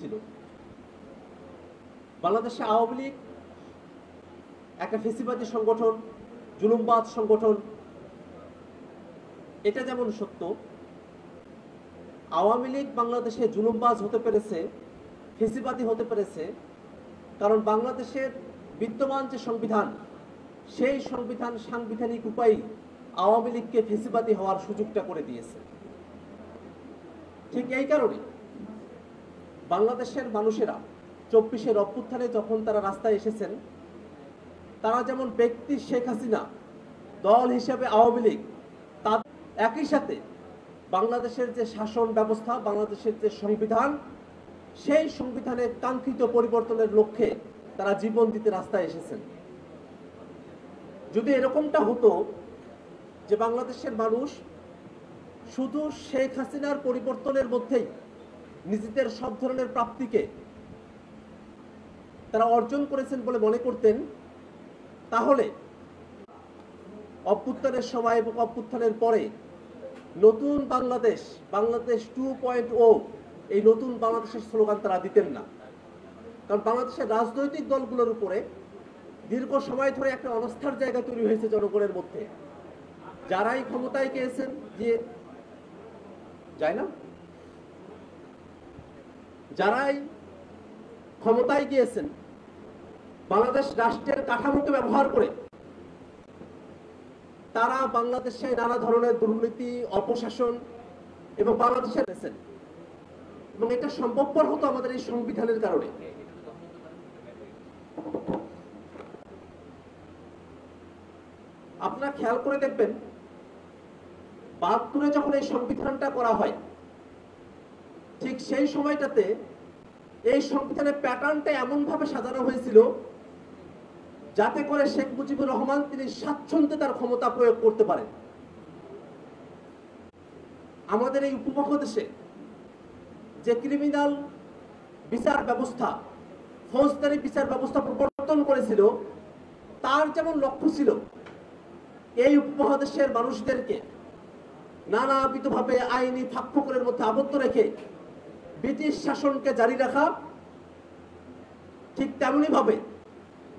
ছিল। বাংলাদেশে আওয়ামী লীগ একটা ফেসিবাদী সংগঠন, জুলুমবাজ সংগঠন, এটা যেমন সত্য। আওয়ামী লীগ বাংলাদেশে জুলুমবাজ হতে পেরেছে, ফেসিবাদী হতে পেরেছে, কারণ বাংলাদেশের বিদ্যমান যে সংবিধান, সেই সংবিধান সাংবিধানিক উপায়ে আওয়ামী লীগকে ফেসিবাদী হওয়ার সুযোগটা করে দিয়েছে। ঠিক এই কারণে বাংলাদেশের মানুষেরা 24-এর অভ্যুত্থানে যখন তারা রাস্তায় এসেছেন, তারা যেমন ব্যক্তি শেখ হাসিনা, দল হিসেবে আওয়ামী লীগ, তার একই সাথে বাংলাদেশের যে শাসন ব্যবস্থা, বাংলাদেশের যে সংবিধান, সেই সংবিধানের কাঙ্ক্ষিত পরিবর্তনের লক্ষ্যে তারা জীবন দিতে রাস্তায় এসেছেন। যদি এরকমটা হতো যে বাংলাদেশের মানুষ শুধু শেখ হাসিনার পরিবর্তনের মধ্যেই নিজেদের সব ধরনের প্রাপ্তিকে তারা অর্জন করেছেন বলে মনে করতেন, তাহলে অভ্যুত্থানের সময় এবং অভ্যুত্থানের পরে নতুন বাংলাদেশ, বাংলাদেশ 2.0, এই নতুন বাংলাদেশের স্লোগান তারা দিতেন না। কারণ বাংলাদেশের রাজনৈতিক দলগুলোর উপরে দীর্ঘ সময় ধরে একটা অনাস্থার জায়গা তৈরি হয়েছে জনগণের মধ্যে। যারাই ক্ষমতায় গিয়েছেন, যে যায় না, যারাই ক্ষমতায় গিয়েছেন, বাংলাদেশ রাষ্ট্রের কাঠামোকে ব্যবহার করে তারা বাংলাদেশে নানা ধরনের দুর্নীতি, অপশাসন এবং বাংলাদেশে গেছেন, এবং এটা সম্ভবপর হতো আমাদের এই সংবিধানের কারণে। আপনারা খেয়াল করে দেখবেন, 72-এ যখন এই সংবিধানটা করা হয়, ঠিক সেই সময়টাতে এই সংবিধানের প্যাটার্নটা এমন ভাবে সাজানো হয়েছিল যাতে করে শেখ মুজিবুর রহমান তিনি স্বাচ্ছন্দ্যে তার ক্ষমতা প্রয়োগ করতে পারেন। আমাদের এই উপমহাদেশে যে ক্রিমিনাল বিচার ব্যবস্থা, ফৌজদারি বিচার ব্যবস্থা প্রবর্তন করেছিল, তার যেমন লক্ষ্য ছিল এই উপমহাদেশের মানুষদেরকে নানাবিধভাবে আইনি ফাঁকফোকরের মধ্যে আবদ্ধ রেখে ব্রিটিশ শাসনকে জারি রাখা, ঠিক তেমনি ভাবে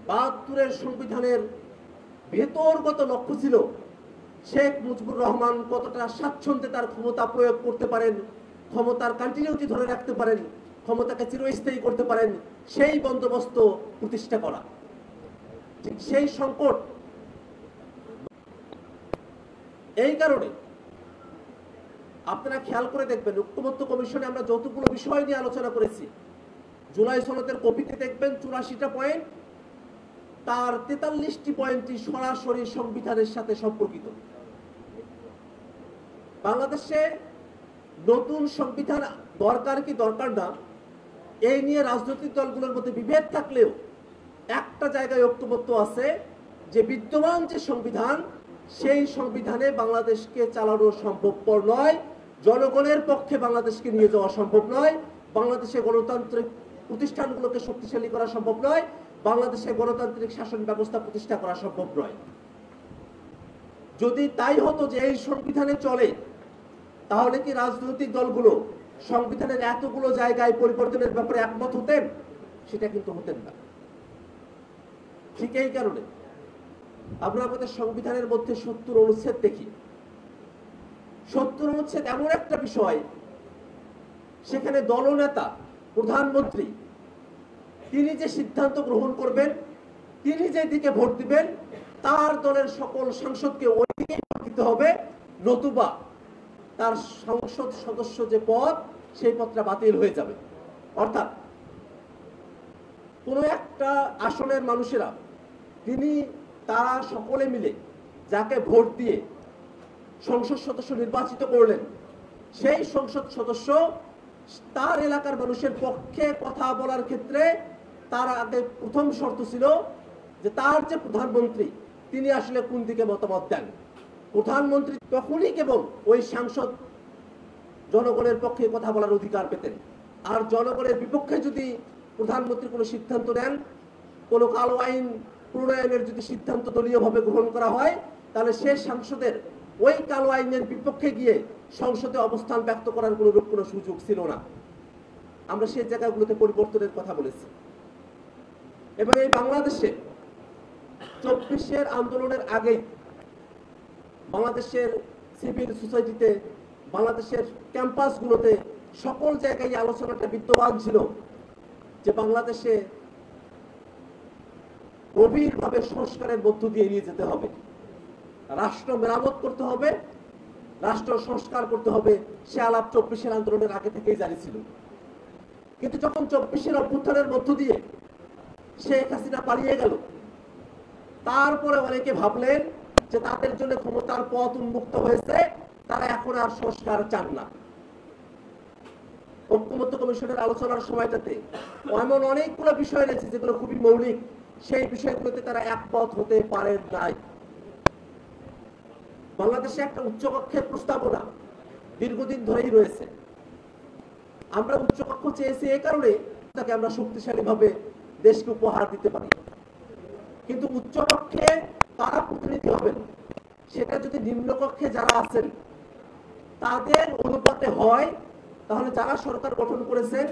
72-এর সংবিধানের ভেতরগত লক্ষ্য ছিল শেখ মুজিবুর রহমান কতটা স্বাচ্ছন্দ্যে তার ক্ষমতা প্রয়োগ করতে পারেন, ক্ষমতার কন্টিনিউটি ধরে রাখতে পারেন, ক্ষমতাকে চিরস্থায়ী করতে পারেন, সেই বন্দোবস্ত প্রতিষ্ঠা করা। ঠিক সেই সংকট, এই কারণে আপনারা খেয়াল করে দেখবেন, ঐক্যমত্য কমিশনে আমরা যতগুলো বিষয় নিয়ে আলোচনা করেছি, জুলাই সনদের কপিতে দেখবেন 84টা পয়েন্ট, তার 43টি পয়েন্টই সরাসরি সংবিধানের সাথে সম্পর্কিত। বাংলাদেশে নতুন সংবিধান দরকার কি দরকার না, এই নিয়ে রাজনৈতিক দলগুলোর মধ্যে বিভেদ থাকলেও একটা জায়গায় ঐক্যমত্য আছে যে বিদ্যমান যে সংবিধান, সেই সংবিধানে বাংলাদেশকে চালানো সম্ভবপর নয়, জনগণের পক্ষে বাংলাদেশকে নিয়ে যাওয়া সম্ভব নয়, বাংলাদেশে গণতান্ত্রিক প্রতিষ্ঠানগুলোকে শক্তিশালী করা সম্ভব নয়, বাংলাদেশে গণতান্ত্রিক শাসন ব্যবস্থা প্রতিষ্ঠা করা সম্ভব নয়। যদি তাই হতো যে এই সংবিধানে চলে, তাহলে কি রাজনৈতিক দলগুলো সংবিধানের এতগুলো জায়গায় পরিবর্তনের ব্যাপারে একমত হতেন? সেটা কিন্তু হতেন না। ঠিক এই কারণে আমরা আমাদের সংবিধানের মধ্যে 70 অনুচ্ছেদ দেখি। 70 অনুচ্ছেদ এমন একটা বিষয়, সেখানে দলনেতা, প্রধানমন্ত্রী, তিনি যে সিদ্ধান্ত গ্রহণ করবেন, তিনি যে দিকে ভোট দিবেন, তার দলের সকল সাংসদকে ওই দিকে দিতে হবে, নতুবা তার সংসদ সদস্য যে পদ, সেই পদটা বাতিল হয়ে যাবে। অর্থাৎ কোন একটা আসনের মানুষেরা, তারা সকলে মিলে যাকে ভোট দিয়ে সংসদ সদস্য নির্বাচিত করলেন, সেই সংসদ সদস্য তার এলাকার মানুষের পক্ষে কথা বলার ক্ষেত্রে তার আগে প্রথম শর্ত ছিল যে তার যে প্রধানমন্ত্রী, তিনি আসলে কোন দিকে মতামত দেন। প্রধানমন্ত্রী তখনই কেবল ওই সাংসদ জনগণের পক্ষে কথা বলার অধিকার পেতেন। আর জনগণের বিপক্ষে যদি প্রধানমন্ত্রী কোনো সিদ্ধান্ত নেন, কোনো কালো আইন প্রণয়নের যদি সিদ্ধান্ত দলীয়ভাবে গ্রহণ করা হয়, তাহলে সে সাংসদের ওই কালো আইনের বিপক্ষে গিয়ে সংসদে অবস্থান ব্যক্ত করার কোনো সুযোগ ছিল না। আমরা সেই জায়গাগুলোতে পরিবর্তনের কথা বলেছি। এবং এই বাংলাদেশে 24-এর আন্দোলনের আগেই বাংলাদেশের সিভিল সোসাইটিতে, বাংলাদেশের ক্যাম্পাসগুলোতে সকল জায়গায় এই আলোচনাটা বিদ্যমান ছিল যে বাংলাদেশে গভীরভাবে সংস্কারের মধ্য দিয়ে নিয়ে যেতে হবে, রাষ্ট্র মেরামত করতে হবে, রাষ্ট্র সংস্কার করতে হবে। সে আলাপ 24-এর আন্দোলনের আগে থেকেই জারি ছিল। কিন্তু যখন 24-এর অভ্যুত্থানের মধ্য দিয়ে শেখ হাসিনা পালিয়ে গেল, তারপরে অনেকে ভাবলেন যে তাদের জন্য ক্ষমতার পথ উন্মুক্ত হয়েছে, তারা এখন আর সংস্কার চান না। ঐক্যমত্য কমিশনের আলোচনার সময়টাতে এমন অনেকগুলো বিষয় রয়েছে যেগুলো খুবই মৌলিক, সেই বিষয়গুলোতে তারা একমত হতে পারেন নাই। বাংলাদেশে একটা উচ্চকক্ষের প্রস্তাবনা দীর্ঘদিন ধরেই রয়েছে। আমরা উচ্চকক্ষ চেয়েছি এই কারণে তাকে আমরা শক্তিশালী ভাবে দেশকে উপহার দিতে পারি। কিন্তু উচ্চকক্ষে কারা প্রতিনিধি হবেন সেটা যদি নিম্নকক্ষে যারা আছেন তাদের অনুপাতে হয়, তাহলে যারা সরকার গঠন করেছেন